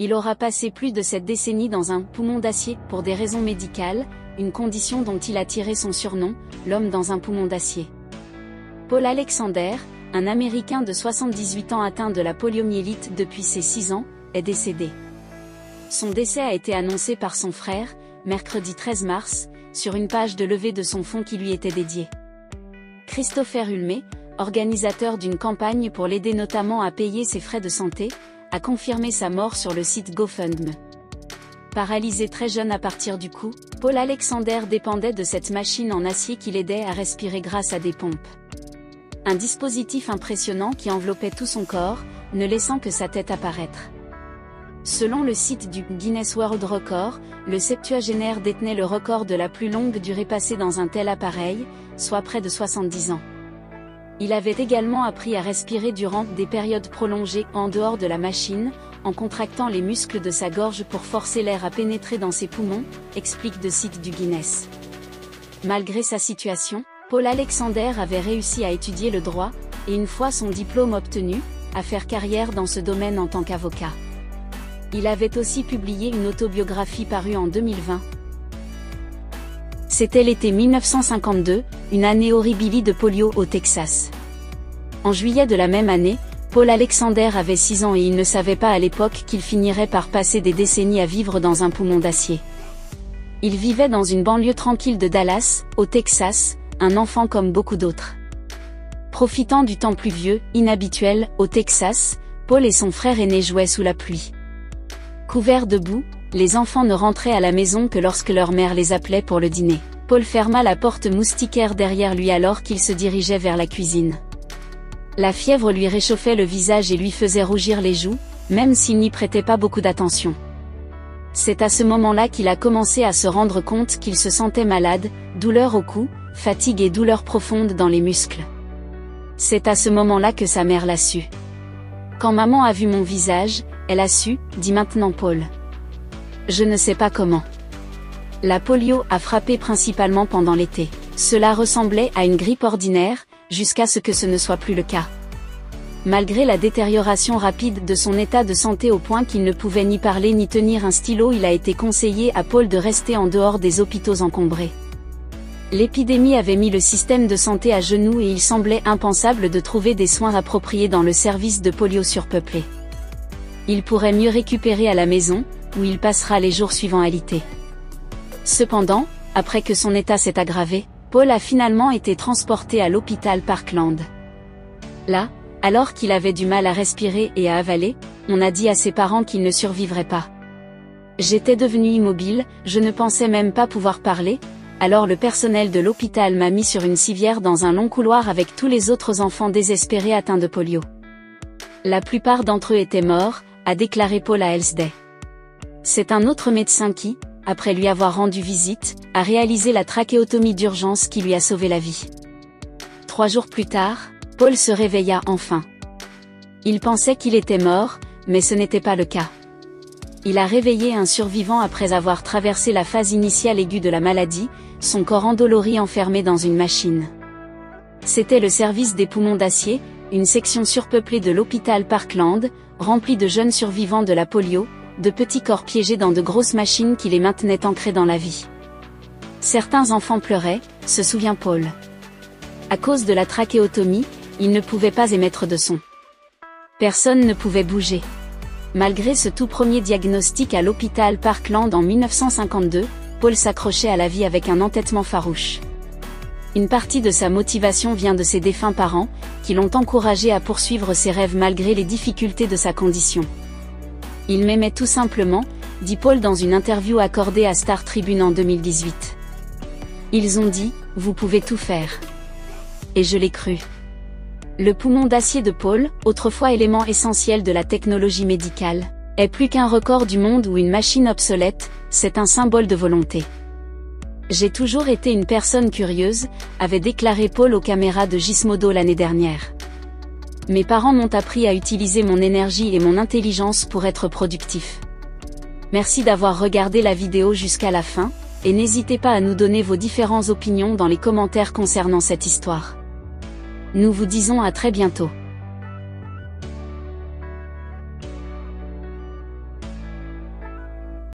Il aura passé plus de 7 décennies dans un poumon d'acier pour des raisons médicales, une condition dont il a tiré son surnom, l'homme dans un poumon d'acier. Paul Alexander, un Américain de 78 ans atteint de la poliomyélite depuis ses 6 ans, est décédé. Son décès a été annoncé par son frère, mercredi 13 mars, sur une page de levée de son fonds qui lui était dédiée. Christopher Hulme, organisateur d'une campagne pour l'aider notamment à payer ses frais de santé, a confirmé sa mort sur le site GoFundMe. Paralysé très jeune à partir du cou, Paul Alexander dépendait de cette machine en acier qui l'aidait à respirer grâce à des pompes. Un dispositif impressionnant qui enveloppait tout son corps, ne laissant que sa tête apparaître. Selon le site du Guinness World Record, le septuagénaire détenait le record de la plus longue durée passée dans un tel appareil, soit près de 70 ans. Il avait également appris à respirer durant des périodes prolongées en dehors de la machine, en contractant les muscles de sa gorge pour forcer l'air à pénétrer dans ses poumons, explique le site du Guinness. Malgré sa situation, Paul Alexander avait réussi à étudier le droit, et une fois son diplôme obtenu, à faire carrière dans ce domaine en tant qu'avocat. Il avait aussi publié une autobiographie parue en 2020. C'était l'été 1952, une année horribile de polio au Texas. En juillet de la même année, Paul Alexander avait 6 ans et il ne savait pas à l'époque qu'il finirait par passer des décennies à vivre dans un poumon d'acier. Il vivait dans une banlieue tranquille de Dallas, au Texas, un enfant comme beaucoup d'autres. Profitant du temps pluvieux, inhabituel, au Texas, Paul et son frère aîné jouaient sous la pluie. Couverts de boue, les enfants ne rentraient à la maison que lorsque leur mère les appelait pour le dîner. Paul ferma la porte moustiquaire derrière lui alors qu'il se dirigeait vers la cuisine. La fièvre lui réchauffait le visage et lui faisait rougir les joues, même s'il n'y prêtait pas beaucoup d'attention. C'est à ce moment-là qu'il a commencé à se rendre compte qu'il se sentait malade, douleur au cou, fatigue et douleur profonde dans les muscles. C'est à ce moment-là que sa mère l'a su. Quand maman a vu mon visage, elle a su, dit maintenant Paul. Je ne sais pas comment. La polio a frappé principalement pendant l'été. Cela ressemblait à une grippe ordinaire, jusqu'à ce que ce ne soit plus le cas. Malgré la détérioration rapide de son état de santé au point qu'il ne pouvait ni parler ni tenir un stylo, il a été conseillé à Paul de rester en dehors des hôpitaux encombrés. L'épidémie avait mis le système de santé à genoux et il semblait impensable de trouver des soins appropriés dans le service de polio surpeuplé. Il pourrait mieux récupérer à la maison, où il passera les jours suivants alité. Cependant, après que son état s'est aggravé, Paul a finalement été transporté à l'hôpital Parkland. Là, alors qu'il avait du mal à respirer et à avaler, on a dit à ses parents qu'il ne survivrait pas. J'étais devenu immobile, je ne pensais même pas pouvoir parler, alors le personnel de l'hôpital m'a mis sur une civière dans un long couloir avec tous les autres enfants désespérés atteints de polio. La plupart d'entre eux étaient morts, a déclaré Paul à Elsday. C'est un autre médecin qui, après lui avoir rendu visite, a réalisé la trachéotomie d'urgence qui lui a sauvé la vie. 3 jours plus tard, Paul se réveilla enfin. Il pensait qu'il était mort, mais ce n'était pas le cas. Il a réveillé un survivant après avoir traversé la phase initiale aiguë de la maladie, son corps endolori enfermé dans une machine. C'était le service des poumons d'acier, une section surpeuplée de l'hôpital Parkland, remplie de jeunes survivants de la polio, de petits corps piégés dans de grosses machines qui les maintenaient ancrés dans la vie. Certains enfants pleuraient, se souvient Paul. À cause de la trachéotomie, ils ne pouvaient pas émettre de son. Personne ne pouvait bouger. Malgré ce tout premier diagnostic à l'hôpital Parkland en 1952, Paul s'accrochait à la vie avec un entêtement farouche. Une partie de sa motivation vient de ses défunts parents, qui l'ont encouragé à poursuivre ses rêves malgré les difficultés de sa condition. Il m'aimait tout simplement, dit Paul dans une interview accordée à Star Tribune en 2018. Ils ont dit, vous pouvez tout faire. Et je l'ai cru. Le poumon d'acier de Paul, autrefois élément essentiel de la technologie médicale, est plus qu'un record du monde ou une machine obsolète, c'est un symbole de volonté. J'ai toujours été une personne curieuse, avait déclaré Paul aux caméras de Gizmodo l'année dernière. Mes parents m'ont appris à utiliser mon énergie et mon intelligence pour être productif. Merci d'avoir regardé la vidéo jusqu'à la fin, et n'hésitez pas à nous donner vos différentes opinions dans les commentaires concernant cette histoire. Nous vous disons à très bientôt.